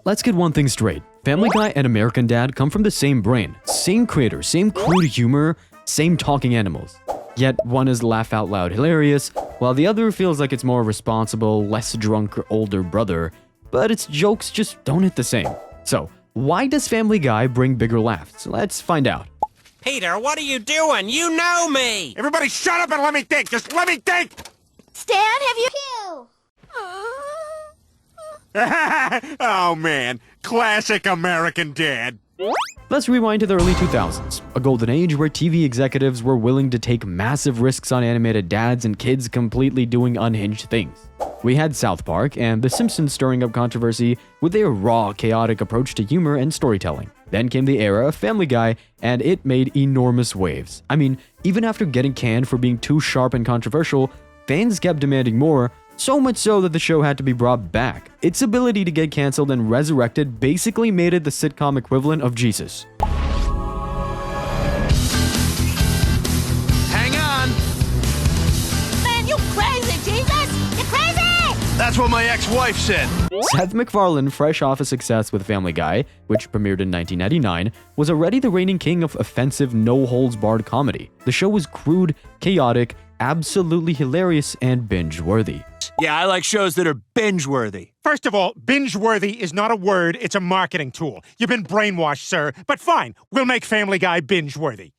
Let's get one thing straight. Family Guy and American Dad come from the same brain, same creator, same crude humor, same talking animals. Yet one is laugh out loud hilarious, while the other feels like it's more responsible, less drunk older brother, but its jokes just don't hit the same. So, why does Family Guy bring bigger laughs? Let's find out. Peter, what are you doing? You know me! Everybody shut up and let me think! Just let me think! Stan, have you... Oh man, classic American Dad. Let's rewind to the early 2000s, a golden age where TV executives were willing to take massive risks on animated dads and kids completely doing unhinged things. We had South Park and The Simpsons stirring up controversy with their raw, chaotic approach to humor and storytelling. Then came the era of Family Guy, and it made enormous waves. I mean, even after getting canned for being too sharp and controversial, fans kept demanding more, so much so that the show had to be brought back. Its ability to get cancelled and resurrected basically made it the sitcom equivalent of Jesus. Hang on! Man, you crazy, Jesus! You crazy! That's what my ex-wife said. Seth MacFarlane, fresh off a success with Family Guy, which premiered in 1999, was already the reigning king of offensive, no-holds-barred comedy. The show was crude, chaotic, absolutely hilarious, and binge-worthy. Yeah, I like shows that are binge-worthy. First of all, binge-worthy is not a word, it's a marketing tool. You've been brainwashed, sir. But fine, we'll make Family Guy binge-worthy.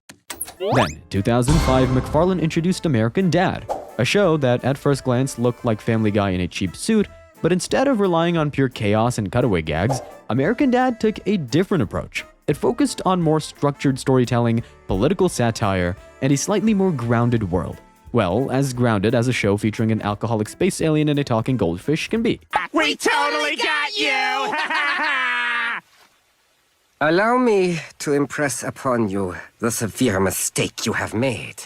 Then, in 2005, MacFarlane introduced American Dad, a show that at first glance looked like Family Guy in a cheap suit, but instead of relying on pure chaos and cutaway gags, American Dad took a different approach. It focused on more structured storytelling, political satire, and a slightly more grounded world. Well, as grounded as a show featuring an alcoholic space alien and a talking goldfish can be. We totally got you! Allow me to impress upon you the severe mistake you have made.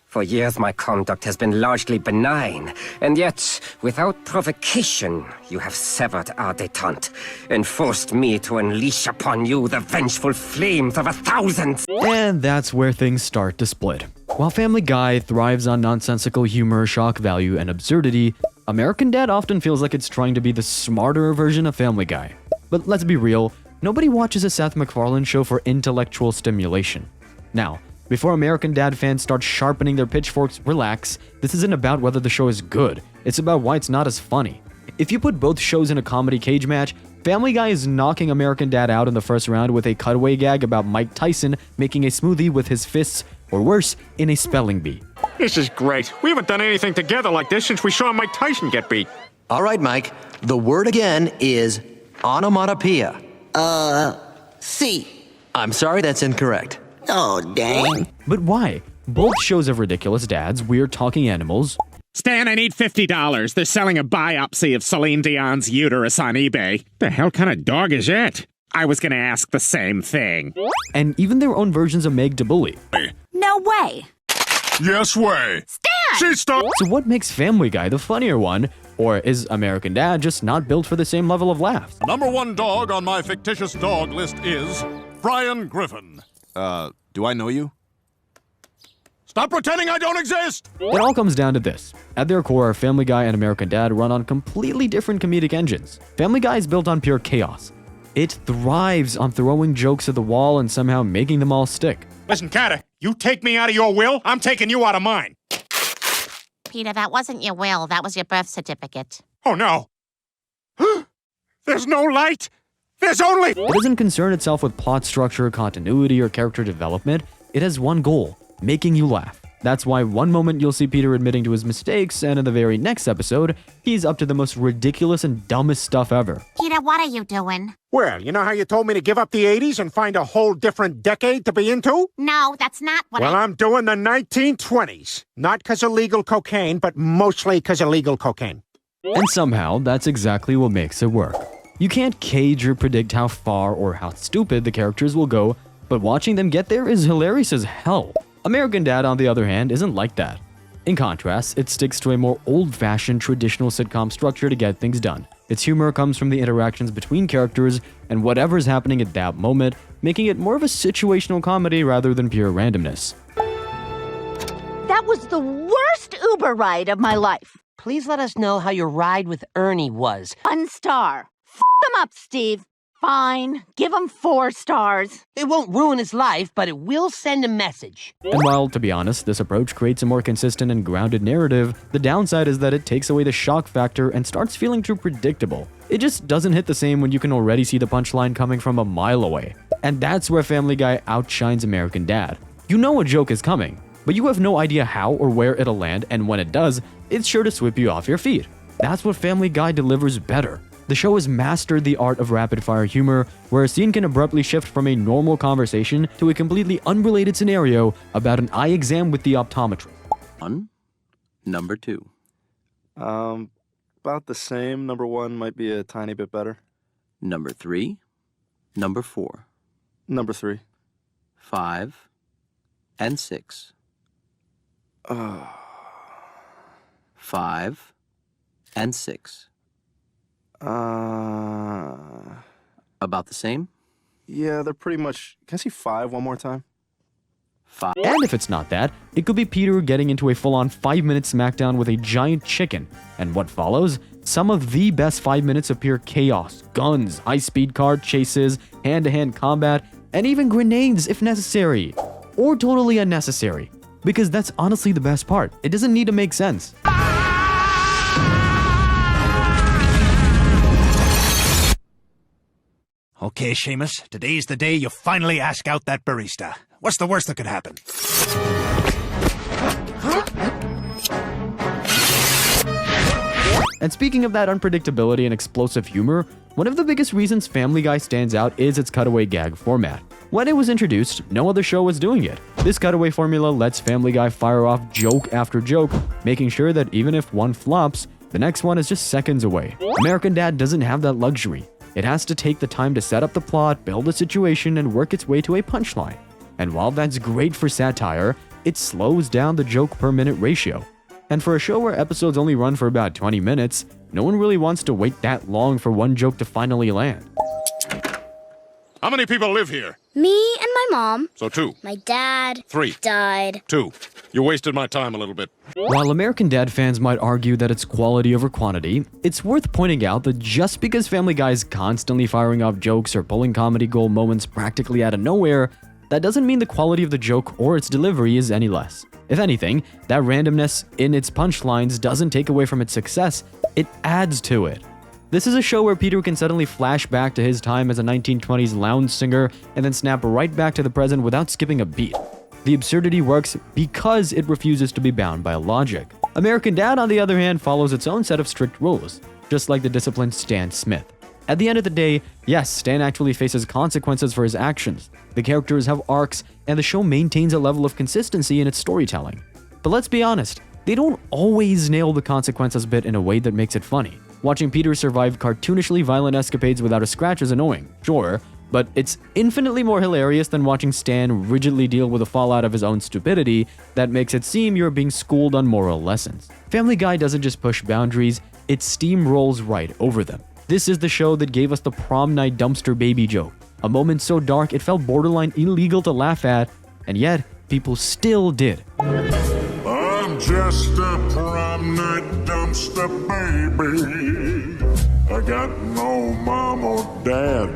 For years my conduct has been largely benign, and yet, without provocation, you have severed our détente and forced me to unleash upon you the vengeful flames of 1,000. And that's where things start to split. While Family Guy thrives on nonsensical humor, shock value, and absurdity, American Dad often feels like it's trying to be the smarter version of Family Guy. But let's be real, nobody watches a Seth MacFarlane show for intellectual stimulation. Now, before American Dad fans start sharpening their pitchforks, relax. This isn't about whether the show is good. It's about why it's not as funny. If you put both shows in a comedy cage match, Family Guy is knocking American Dad out in the first round with a cutaway gag about Mike Tyson making a smoothie with his fists, or worse, in a spelling bee. This is great. We haven't done anything together like this since we saw Mike Tyson get beat. All right, Mike. The word again is onomatopoeia. C. I'm sorry, that's incorrect. Oh, dang. But why? Both shows have ridiculous dads, weird talking animals, Stan, I need $50. They're selling a biopsy of Celine Dion's uterus on eBay. The hell kind of dog is it? I was gonna ask the same thing. and even their own versions of Meg to Bully. No way! Yes way. Stan! She stopped. So what makes Family Guy the funnier one? Or is American Dad just not built for the same level of laughs? Number one dog on my fictitious dog list is Brian Griffin. Do I know you? Stop pretending I don't exist! It all comes down to this. At their core, Family Guy and American Dad run on completely different comedic engines. Family Guy is built on pure chaos. It thrives on throwing jokes at the wall and somehow making them all stick. Listen, Carter, you take me out of your will, I'm taking you out of mine. Peter, that wasn't your will. That was your birth certificate. Oh, no. There's no light. There's only... It doesn't concern itself with plot structure, continuity, or character development. It has one goal: making you laugh. That's why one moment you'll see Peter admitting to his mistakes, and in the very next episode, he's up to the most ridiculous and dumbest stuff ever. Peter, what are you doing? Well, you know how you told me to give up the 80s and find a whole different decade to be into? No, that's not what Well, I'm doing the 1920s. Not because of legal cocaine, but mostly because of legal cocaine. And somehow, that's exactly what makes it work. You can't cage or predict how far or how stupid the characters will go, but watching them get there is hilarious as hell. American Dad, on the other hand, isn't like that. In contrast, it sticks to a more old-fashioned traditional sitcom structure to get things done. Its humor comes from the interactions between characters and whatever's happening at that moment, making it more of a situational comedy rather than pure randomness. That was the worst Uber ride of my life. Please let us know how your ride with Ernie was. Unstar. F them up, Steve. Fine, give him 4 stars. It won't ruin his life, but it will send a message. And while, to be honest, this approach creates a more consistent and grounded narrative, the downside is that it takes away the shock factor and starts feeling too predictable. It just doesn't hit the same when you can already see the punchline coming from a mile away. And that's where Family Guy outshines American Dad. You know a joke is coming, but you have no idea how or where it'll land, and when it does, it's sure to sweep you off your feet. That's what Family Guy delivers better. The show has mastered the art of rapid-fire humor, where a scene can abruptly shift from a normal conversation to a completely unrelated scenario about an eye exam with the optometrist. Number 2. About the same. Number 1 might be a tiny bit better. Number 3. Number 4. Number 3. 5. And 6. 5. And 6. About the same? Yeah, they're pretty much... Can I see 5 one more time? 5. And if it's not that, it could be Peter getting into a full-on 5-minute smackdown with a giant chicken. And what follows? Some of the best 5 minutes of pure chaos, guns, high-speed car chases, hand-to-hand combat, and even grenades if necessary. Or totally unnecessary. Because that's honestly the best part. It doesn't need to make sense. Okay, Seamus, today's the day you finally ask out that barista. What's the worst that could happen? And speaking of that unpredictability and explosive humor, one of the biggest reasons Family Guy stands out is its cutaway gag format. When it was introduced, no other show was doing it. This cutaway formula lets Family Guy fire off joke after joke, making sure that even if one flops, the next one is just seconds away. American Dad doesn't have that luxury. It has to take the time to set up the plot, build a situation, and work its way to a punchline. And while that's great for satire, it slows down the joke per minute ratio. And for a show where episodes only run for about 20 minutes, no one really wants to wait that long for one joke to finally land. How many people live here? Me and my mom. So 2. My dad. 3. Died. 2. You wasted my time a little bit. While American Dad fans might argue that it's quality over quantity, it's worth pointing out that just because Family Guy is constantly firing off jokes or pulling comedy gold moments practically out of nowhere, that doesn't mean the quality of the joke or its delivery is any less. If anything, that randomness in its punchlines doesn't take away from its success, it adds to it. This is a show where Peter can suddenly flash back to his time as a 1920s lounge singer and then snap right back to the present without skipping a beat. The absurdity works because it refuses to be bound by logic. American Dad, on the other hand, follows its own set of strict rules, just like the disciplined Stan Smith. At the end of the day, yes, Stan actually faces consequences for his actions. The characters have arcs, and the show maintains a level of consistency in its storytelling. But let's be honest, they don't always nail the consequences bit in a way that makes it funny. Watching Peter survive cartoonishly violent escapades without a scratch is annoying, sure, but it's infinitely more hilarious than watching Stan rigidly deal with the fallout of his own stupidity that makes it seem you're being schooled on moral lessons. Family Guy doesn't just push boundaries, it steamrolls right over them. This is the show that gave us the prom night dumpster baby joke, a moment so dark it felt borderline illegal to laugh at, and yet people still did. I'm just a prom night dumpster baby. I got no mom or dad.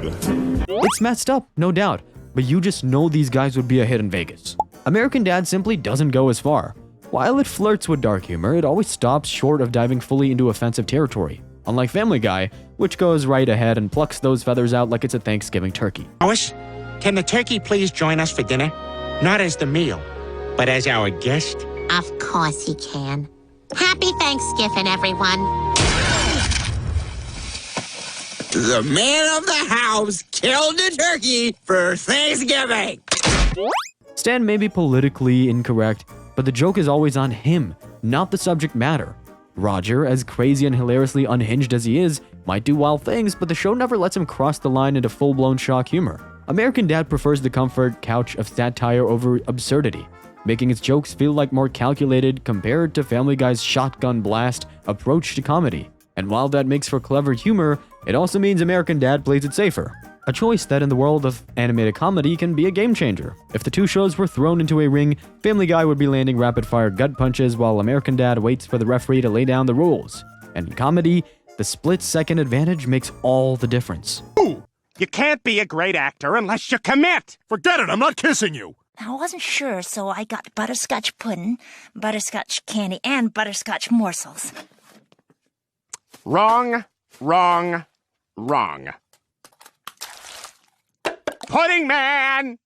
It's messed up, no doubt, but you just know these guys would be a hit in Vegas. American Dad simply doesn't go as far. While it flirts with dark humor, it always stops short of diving fully into offensive territory. Unlike Family Guy, which goes right ahead and plucks those feathers out like it's a Thanksgiving turkey. Lois, can the turkey please join us for dinner? Not as the meal, but as our guest? Of course he can. Happy Thanksgiving, everyone. The man of the house killed the turkey for Thanksgiving. Stan may be politically incorrect, but the joke is always on him, not the subject matter. Roger, as crazy and hilariously unhinged as he is, might do wild things, but the show never lets him cross the line into full-blown shock humor. American Dad prefers the comfort couch of satire over absurdity, making its jokes feel like more calculated compared to Family Guy's shotgun blast approach to comedy. And while that makes for clever humor, it also means American Dad plays it safer. A choice that in the world of animated comedy can be a game changer. If the two shows were thrown into a ring, Family Guy would be landing rapid-fire gut punches while American Dad waits for the referee to lay down the rules. And in comedy, the split-second advantage makes all the difference. Ooh, You can't be a great actor unless you commit. Forget it, I'm not kissing you. I wasn't sure, so I got butterscotch pudding, butterscotch candy, and butterscotch morsels. Wrong, wrong, wrong. Pudding man!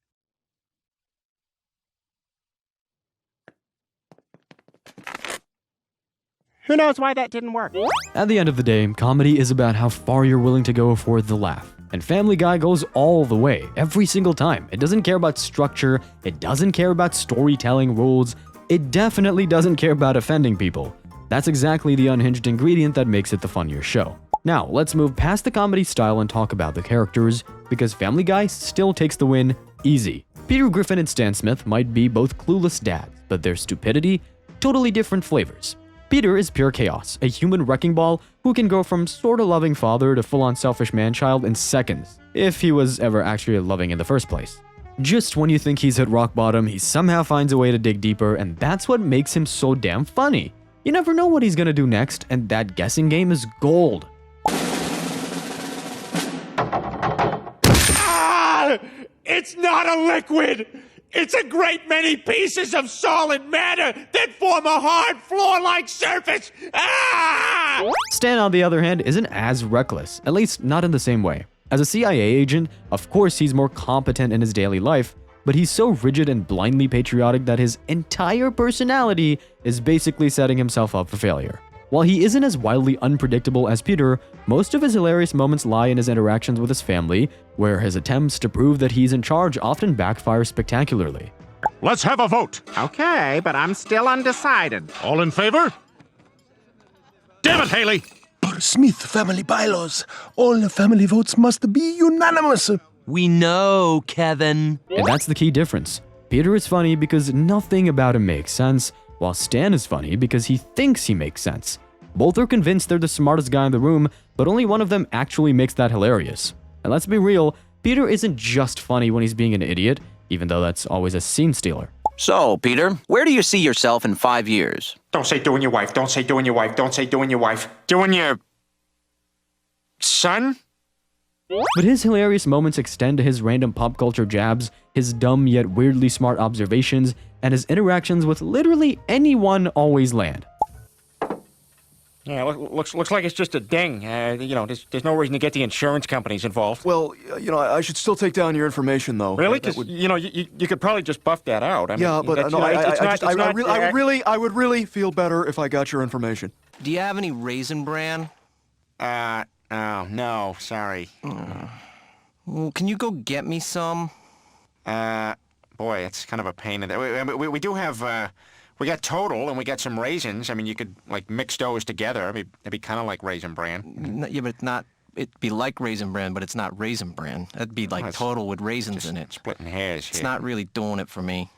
Who knows why that didn't work? At the end of the day, comedy is about how far you're willing to go for the laugh. And Family Guy goes all the way, every single time. It doesn't care about structure, it doesn't care about storytelling rules, it definitely doesn't care about offending people. That's exactly the unhinged ingredient that makes it the funnier show. Now, let's move past the comedy style and talk about the characters, because Family Guy still takes the win easy. Peter Griffin and Stan Smith might be both clueless dads, but their stupidity, totally different flavors. Peter is pure chaos, a human wrecking ball who can go from sorta loving father to full-on selfish man-child in seconds, if he was ever actually loving in the first place. Just when you think he's hit rock bottom, he somehow finds a way to dig deeper, and that's what makes him so damn funny. You never know what he's gonna do next, and that guessing game is gold. Ah! It's not a liquid! It's a great many pieces of solid matter that form a hard floor-like surface! Ah! Stan, on the other hand, isn't as reckless, at least not in the same way. As a CIA agent, of course he's more competent in his daily life, but he's so rigid and blindly patriotic that his entire personality is basically setting himself up for failure. While he isn't as wildly unpredictable as Peter, most of his hilarious moments lie in his interactions with his family, where his attempts to prove that he's in charge often backfire spectacularly. Let's have a vote. Okay, but I'm still undecided. All in favor? Damn it, Haley! Per Smith family bylaws, all the family votes must be unanimous. We know, Kevin. And that's the key difference. Peter is funny because nothing about him makes sense, while Stan is funny because he thinks he makes sense. Both are convinced they're the smartest guy in the room, but only one of them actually makes that hilarious. And let's be real, Peter isn't just funny when he's being an idiot, even though that's always a scene stealer. So, Peter, where do you see yourself in 5 years? Don't say doing your wife, don't say doing your wife, don't say doing your wife. Doing your... son? But his hilarious moments extend to his random pop culture jabs, his dumb yet weirdly smart observations, and his interactions with literally anyone always land. Yeah, looks like it's just a ding. You know, there's no reason to get the insurance companies involved. Well, you know, I should still take down your information, though. Really? Because, you know, you could probably just buff that out. I mean, yeah, but no, I would really feel better if I got your information. Do you have any Raisin Bran? Oh, no, sorry. Well, can you go get me some? Boy, it's kind of a pain in the... We do have, we got Total and we got some raisins. I mean, you could, like, mix those together. It'd be kind of like Raisin Bran. Yeah, but it's not... It'd be like Raisin Bran, but it's not Raisin Bran. That'd be like Total with raisins in it. Splitting hairs here. It's not really doing it for me.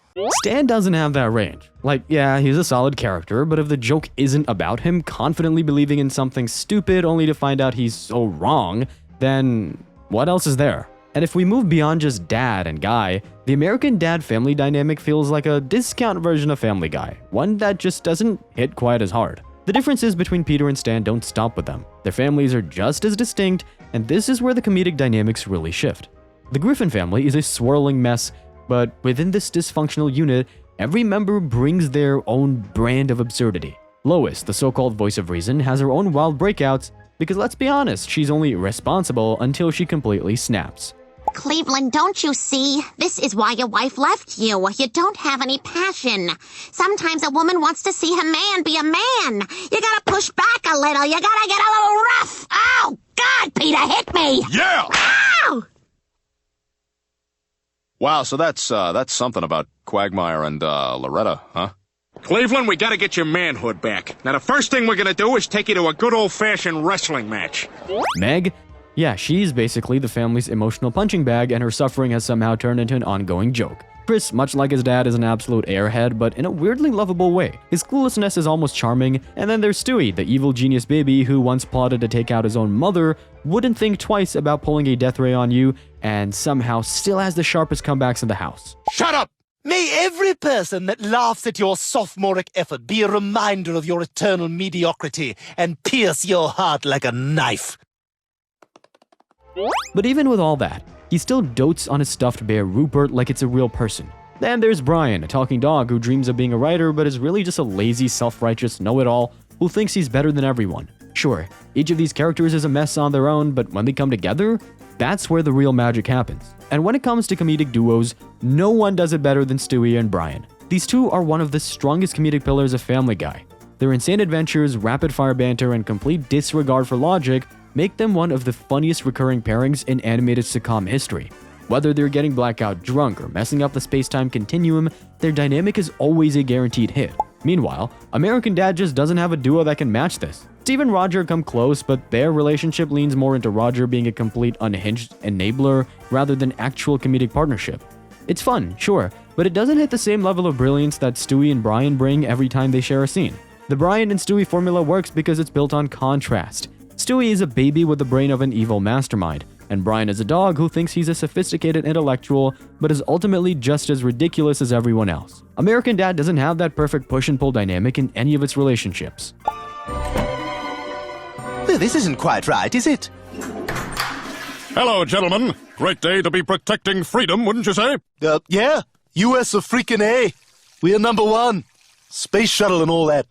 Stan doesn't have that range. Like, yeah, he's a solid character, but if the joke isn't about him confidently believing in something stupid only to find out he's so wrong, then what else is there? And if we move beyond just dad and guy, the American dad-family dynamic feels like a discount version of Family Guy, one that just doesn't hit quite as hard. The differences between Peter and Stan don't stop with them. Their families are just as distinct, and this is where the comedic dynamics really shift. The Griffin family is a swirling mess, but within this dysfunctional unit, every member brings their own brand of absurdity. Lois, the so-called voice of reason, has her own wild breakouts because, let's be honest, she's only responsible until she completely snaps. Cleveland, don't you see? This is why your wife left you. You don't have any passion. Sometimes a woman wants to see her man be a man. You gotta push back a little. You gotta get a little rough. Oh, God, Peter, hit me. Yeah! Ow! Wow, so that's something about Quagmire and, Loretta, huh? Cleveland, we gotta get your manhood back. Now, the first thing we're gonna do is take you to a good old-fashioned wrestling match. Meg? Yeah, she's basically the family's emotional punching bag, and her suffering has somehow turned into an ongoing joke. Chris, much like his dad, is an absolute airhead, but in a weirdly lovable way. His cluelessness is almost charming, and then there's Stewie, the evil genius baby who once plotted to take out his own mother, wouldn't think twice about pulling a death ray on you, and somehow still has the sharpest comebacks in the house. Shut up! May every person that laughs at your sophomoric effort be a reminder of your eternal mediocrity and pierce your heart like a knife. But even with all that, he still dotes on his stuffed bear Rupert like it's a real person. Then there's Brian, a talking dog who dreams of being a writer but is really just a lazy, self-righteous know-it-all who thinks he's better than everyone. Sure, each of these characters is a mess on their own, but when they come together, that's where the real magic happens. And when it comes to comedic duos, no one does it better than Stewie and Brian. These two are one of the strongest comedic pillars of Family Guy. Their insane adventures, rapid-fire banter, and complete disregard for logic make them one of the funniest recurring pairings in animated sitcom history. Whether they're getting blackout drunk or messing up the space-time continuum, their dynamic is always a guaranteed hit. Meanwhile, American Dad just doesn't have a duo that can match this. Steve and Roger come close, but their relationship leans more into Roger being a complete unhinged enabler rather than actual comedic partnership. It's fun, sure, but it doesn't hit the same level of brilliance that Stewie and Brian bring every time they share a scene. The Brian and Stewie formula works because it's built on contrast. Stewie is a baby with the brain of an evil mastermind, and Brian is a dog who thinks he's a sophisticated intellectual but is ultimately just as ridiculous as everyone else. American Dad doesn't have that perfect push and pull dynamic in any of its relationships. This isn't quite right, is it? Hello, gentlemen. Great day to be protecting freedom, wouldn't you say? Yeah. US of freaking A. We are #1. Space shuttle and all that.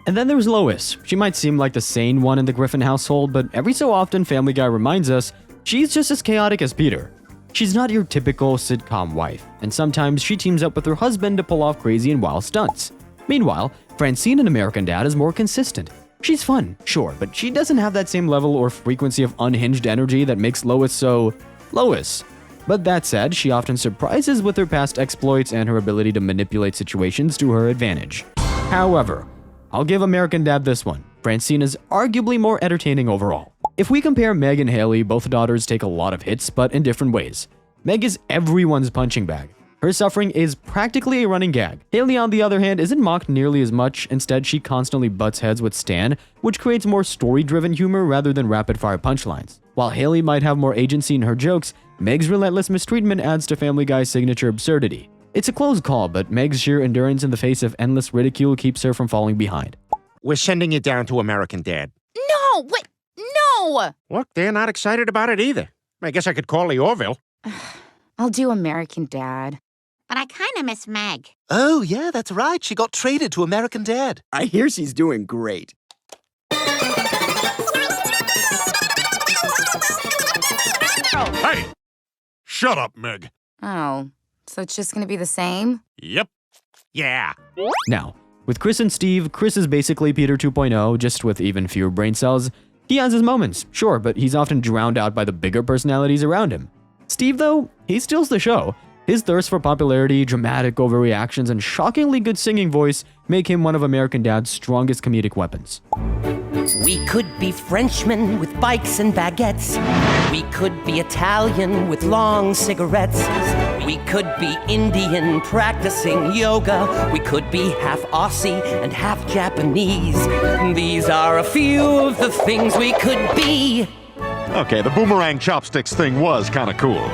And then there's Lois. She might seem like the sane one in the Griffin household, but every so often Family Guy reminds us she's just as chaotic as Peter. She's not your typical sitcom wife, and sometimes she teams up with her husband to pull off crazy and wild stunts. Meanwhile, Francine in American Dad is more consistent. She's fun, sure, but she doesn't have that same level or frequency of unhinged energy that makes Lois so Lois. But that said, she often surprises with her past exploits and her ability to manipulate situations to her advantage. However, I'll give American Dad this one. Francine is arguably more entertaining overall. If we compare Meg and Haley, both daughters take a lot of hits, but in different ways. Meg is everyone's punching bag. Her suffering is practically a running gag. Haley, on the other hand, isn't mocked nearly as much. Instead, she constantly butts heads with Stan, which creates more story-driven humor rather than rapid-fire punchlines. While Haley might have more agency in her jokes, Meg's relentless mistreatment adds to Family Guy's signature absurdity. It's a close call, but Meg's sheer endurance in the face of endless ridicule keeps her from falling behind. We're sending you down to American Dad. No, wait, no! Look, they're not excited about it either. I guess I could call the Orville. I'll do American Dad. But I kind of miss Meg. Oh, yeah, that's right. She got traded to American Dad. I hear she's doing great. Hey! Shut up, Meg. Oh, so it's just gonna be the same? Yep. Yeah. Now, with Chris and Steve, Chris is basically Peter 2.0, just with even fewer brain cells. He has his moments, sure, but he's often drowned out by the bigger personalities around him. Steve, though, he steals the show. His thirst for popularity, dramatic overreactions, and shockingly good singing voice make him one of American Dad's strongest comedic weapons. We could be Frenchmen with bikes and baguettes. We could be Italian with long cigarettes. We could be Indian practicing yoga. We could be half Aussie and half Japanese. These are a few of the things we could be. Okay, the boomerang chopsticks thing was kind of cool.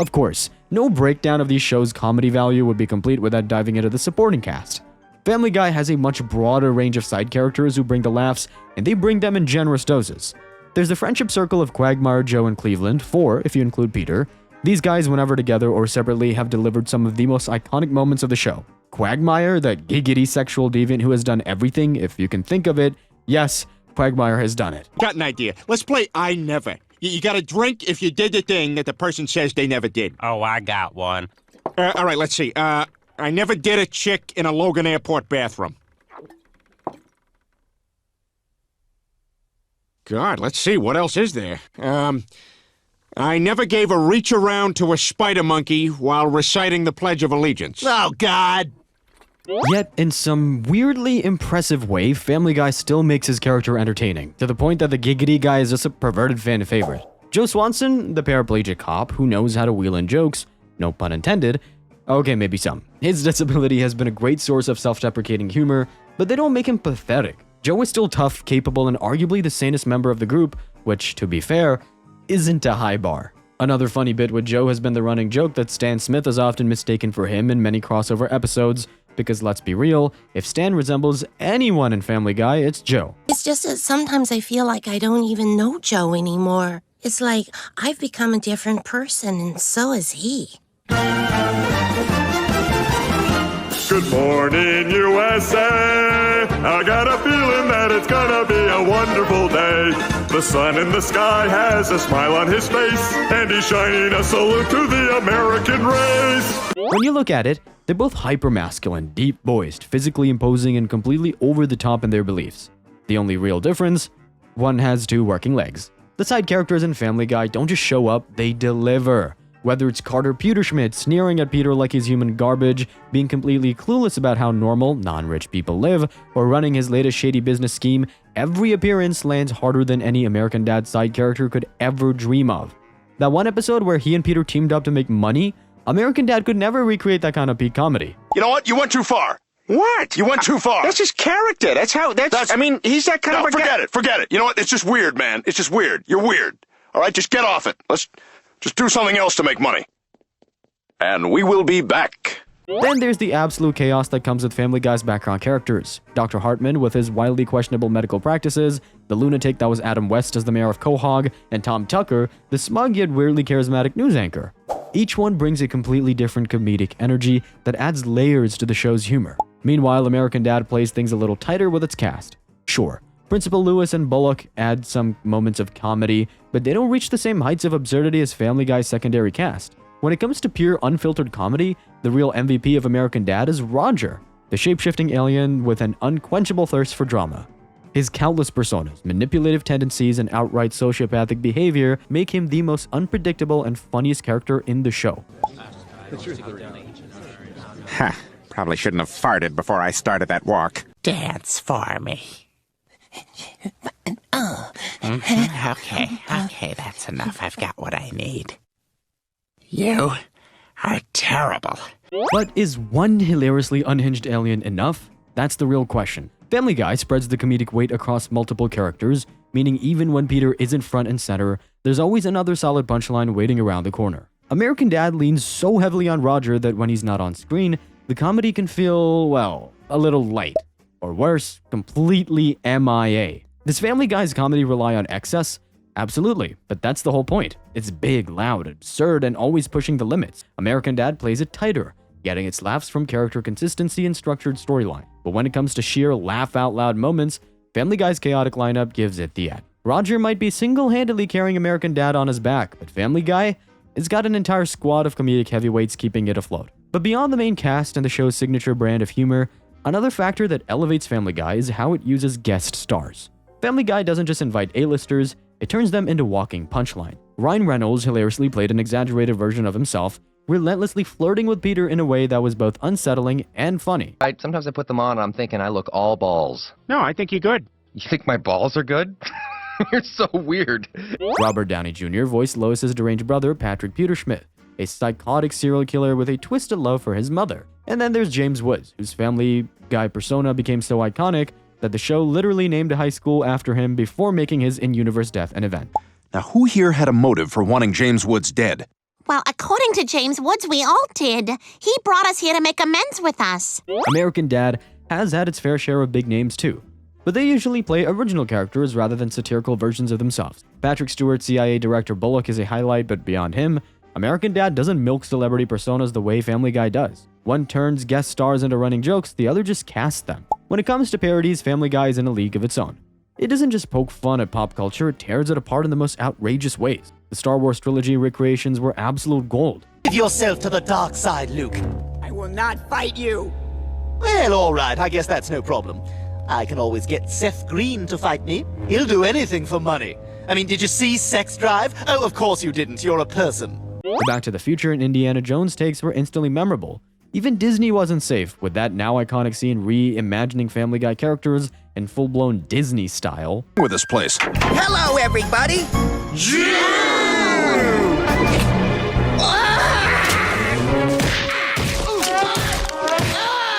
Of course, no breakdown of these shows' comedy value would be complete without diving into the supporting cast. Family Guy has a much broader range of side characters who bring the laughs, and they bring them in generous doses. There's the friendship circle of Quagmire, Joe, and Cleveland, 4 if you include Peter. These guys, whenever together or separately, have delivered some of the most iconic moments of the show. Quagmire, the giggity sexual deviant who has done everything, if you can think of it. Yes, Quagmire has done it. Got an idea. Let's play I Never. You gotta drink if you did the thing that the person says they never did. Oh, I got one. All right, let's see. I never did a chick in a Logan Airport bathroom. God, let's see. What else is there? I never gave a reach around to a spider monkey while reciting the Pledge of Allegiance. Oh, God. Yet, in some weirdly impressive way, Family Guy still makes his character entertaining, to the point that the giggity guy is just a perverted fan favorite. Joe Swanson, the paraplegic cop who knows how to wheel in jokes, no pun intended, okay, maybe some. His disability has been a great source of self-deprecating humor, but they don't make him pathetic. Joe is still tough, capable, and arguably the sanest member of the group, which, to be fair, isn't a high bar. Another funny bit with Joe has been the running joke that Stan Smith is often mistaken for him in many crossover episodes, because let's be real, if Stan resembles anyone in Family Guy, it's Joe. It's just that sometimes I feel like I don't even know Joe anymore. It's like I've become a different person, and so has he. Good morning, USA. I got a feeling that it's gonna be a wonderful day. The sun in the sky has a smile on his face, and he's shining a salute to the American race. When you look at it, they're both hyper-masculine, deep-voiced, physically imposing, and completely over-the-top in their beliefs. The only real difference? One has two working legs. The side characters in Family Guy don't just show up, they deliver. Whether it's Carter Peterschmidt sneering at Peter like he's human garbage, being completely clueless about how normal, non-rich people live, or running his latest shady business scheme, every appearance lands harder than any American Dad side character could ever dream of. That one episode where he and Peter teamed up to make money, American Dad could never recreate that kind of peak comedy. You know what? You went too far. What? You went too far. That's his character. I mean, he's that kind of a guy. Forget it. You know what? It's just weird, man. It's just weird. You're weird. All right, just get off it. Let's just do something else to make money. And we will be back. Then there's the absolute chaos that comes with Family Guy's background characters. Dr. Hartman with his wildly questionable medical practices, the lunatic that was Adam West as the mayor of Quahog, and Tom Tucker, the smug yet weirdly charismatic news anchor. Each one brings a completely different comedic energy that adds layers to the show's humor. Meanwhile, American Dad plays things a little tighter with its cast. Sure, Principal Lewis and Bullock add some moments of comedy, but they don't reach the same heights of absurdity as Family Guy's secondary cast. When it comes to pure unfiltered comedy, the real MVP of American Dad is Roger, the shape-shifting alien with an unquenchable thirst for drama. His countless personas, manipulative tendencies, and outright sociopathic behavior make him the most unpredictable and funniest character in the show. Ha, probably shouldn't have farted before I started that walk. Dance for me. Okay, that's enough. I've got what I need. You are terrible. But is one hilariously unhinged alien enough? That's the real question. Family Guy spreads the comedic weight across multiple characters, meaning even when Peter isn't front and center, there's always another solid punchline waiting around the corner. American Dad leans so heavily on Roger that when he's not on screen, the comedy can feel, well, a little light. Or worse, completely MIA. Does Family Guy's comedy rely on excess? Absolutely, but that's the whole point. It's big, loud, absurd, and always pushing the limits. American Dad plays it tighter, getting its laughs from character consistency and structured storyline. But when it comes to sheer laugh-out-loud moments, Family Guy's chaotic lineup gives it the edge. Roger might be single-handedly carrying American Dad on his back, but Family Guy has got an entire squad of comedic heavyweights keeping it afloat. But beyond the main cast and the show's signature brand of humor, another factor that elevates Family Guy is how it uses guest stars. Family Guy doesn't just invite A-listers, it turns them into walking punchline. Ryan Reynolds hilariously played an exaggerated version of himself, relentlessly flirting with Peter in a way that was both unsettling and funny. Sometimes I put them on and I'm thinking I look all balls. No, I think you're good. You think my balls are good? You're so weird. Robert Downey Jr. voiced Lois's deranged brother, Patrick Peterschmidt, a psychotic serial killer with a twisted love for his mother. And then there's James Woods, whose Family Guy persona became so iconic that the show literally named a high school after him before making his in-universe death an event. Now, who here had a motive for wanting James Woods dead? Well, according to James Woods, we all did. He brought us here to make amends with us. American Dad has had its fair share of big names too, but they usually play original characters rather than satirical versions of themselves. Patrick Stewart's CIA director Bullock is a highlight, but beyond him, American Dad doesn't milk celebrity personas the way Family Guy does. One turns guest stars into running jokes, the other just casts them. When it comes to parodies, Family Guy is in a league of its own. It doesn't just poke fun at pop culture, it tears it apart in the most outrageous ways. The Star Wars trilogy recreations were absolute gold. Give yourself to the dark side, Luke. I will not fight you. Well, all right, I guess that's no problem. I can always get Seth Green to fight me. He'll do anything for money. I mean, did you see Sex Drive? Oh, of course you didn't. You're a person. The Back to the Future and Indiana Jones takes were instantly memorable. Even Disney wasn't safe, with that now iconic scene reimagining Family Guy characters in full-blown Disney style. With this place. Hello, everybody.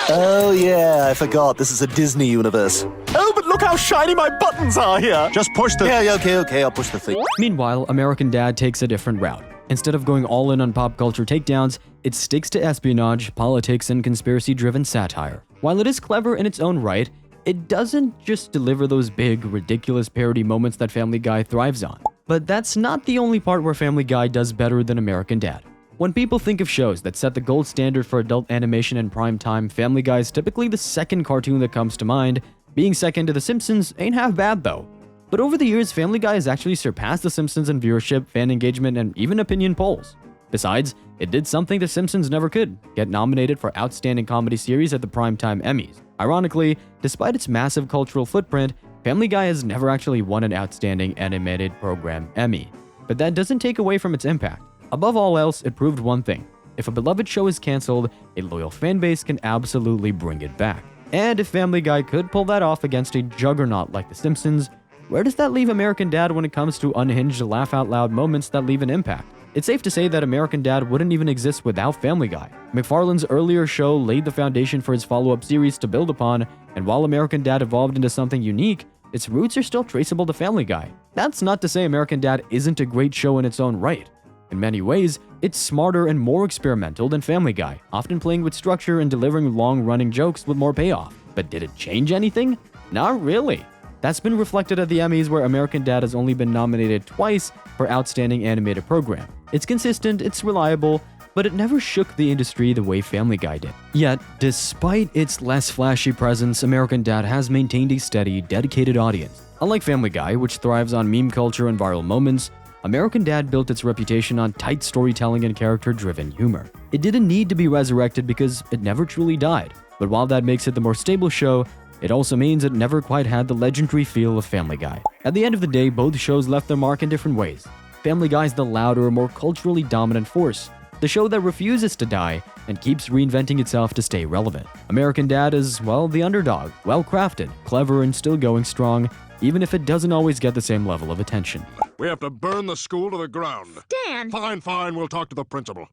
Oh yeah, I forgot. This is a Disney universe. Oh, but look how shiny my buttons are here. Just push the... Yeah, okay, I'll push the thing. Meanwhile, American Dad takes a different route. Instead of going all in on pop culture takedowns, it sticks to espionage, politics, and conspiracy-driven satire. While it is clever in its own right, it doesn't just deliver those big, ridiculous parody moments that Family Guy thrives on. But that's not the only part where Family Guy does better than American Dad. When people think of shows that set the gold standard for adult animation in prime time, Family Guy is typically the second cartoon that comes to mind. Being second to The Simpsons ain't half bad though. But over the years, Family Guy has actually surpassed The Simpsons in viewership, fan engagement, and even opinion polls. Besides, it did something The Simpsons never could: get nominated for Outstanding Comedy Series at the Primetime Emmys. Ironically, despite its massive cultural footprint, Family Guy has never actually won an Outstanding Animated Program Emmy. But that doesn't take away from its impact. Above all else, it proved one thing: if a beloved show is canceled, a loyal fanbase can absolutely bring it back. And if Family Guy could pull that off against a juggernaut like The Simpsons, where does that leave American Dad when it comes to unhinged, laugh-out-loud moments that leave an impact? It's safe to say that American Dad wouldn't even exist without Family Guy. McFarlane's earlier show laid the foundation for his follow-up series to build upon, and while American Dad evolved into something unique, its roots are still traceable to Family Guy. That's not to say American Dad isn't a great show in its own right. In many ways, it's smarter and more experimental than Family Guy, often playing with structure and delivering long-running jokes with more payoff. But did it change anything? Not really. That's been reflected at the Emmys, where American Dad has only been nominated twice for Outstanding Animated Program. It's consistent, it's reliable, but it never shook the industry the way Family Guy did. Yet, despite its less flashy presence, American Dad has maintained a steady, dedicated audience. Unlike Family Guy, which thrives on meme culture and viral moments, American Dad built its reputation on tight storytelling and character-driven humor. It didn't need to be resurrected because it never truly died. But while that makes it the more stable show, it also means it never quite had the legendary feel of Family Guy. At the end of the day, both shows left their mark in different ways. Family Guy's the louder, more culturally dominant force, the show that refuses to die and keeps reinventing itself to stay relevant. American Dad is, well, the underdog, well-crafted, clever, and still going strong, even if it doesn't always get the same level of attention. We have to burn the school to the ground. Dan! Fine, we'll talk to the principal.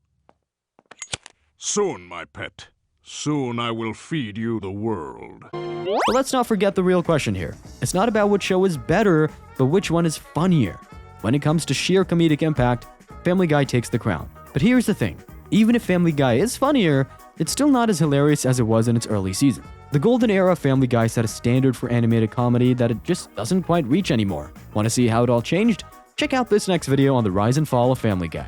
Soon, my pet. Soon I will feed you the world. But let's not forget the real question here. It's not about which show is better, but which one is funnier. When it comes to sheer comedic impact, Family Guy takes the crown. But here's the thing. Even if Family Guy is funnier, it's still not as hilarious as it was in its early season. The golden era of Family Guy set a standard for animated comedy that it just doesn't quite reach anymore. Want to see how it all changed? Check out this next video on the rise and fall of Family Guy.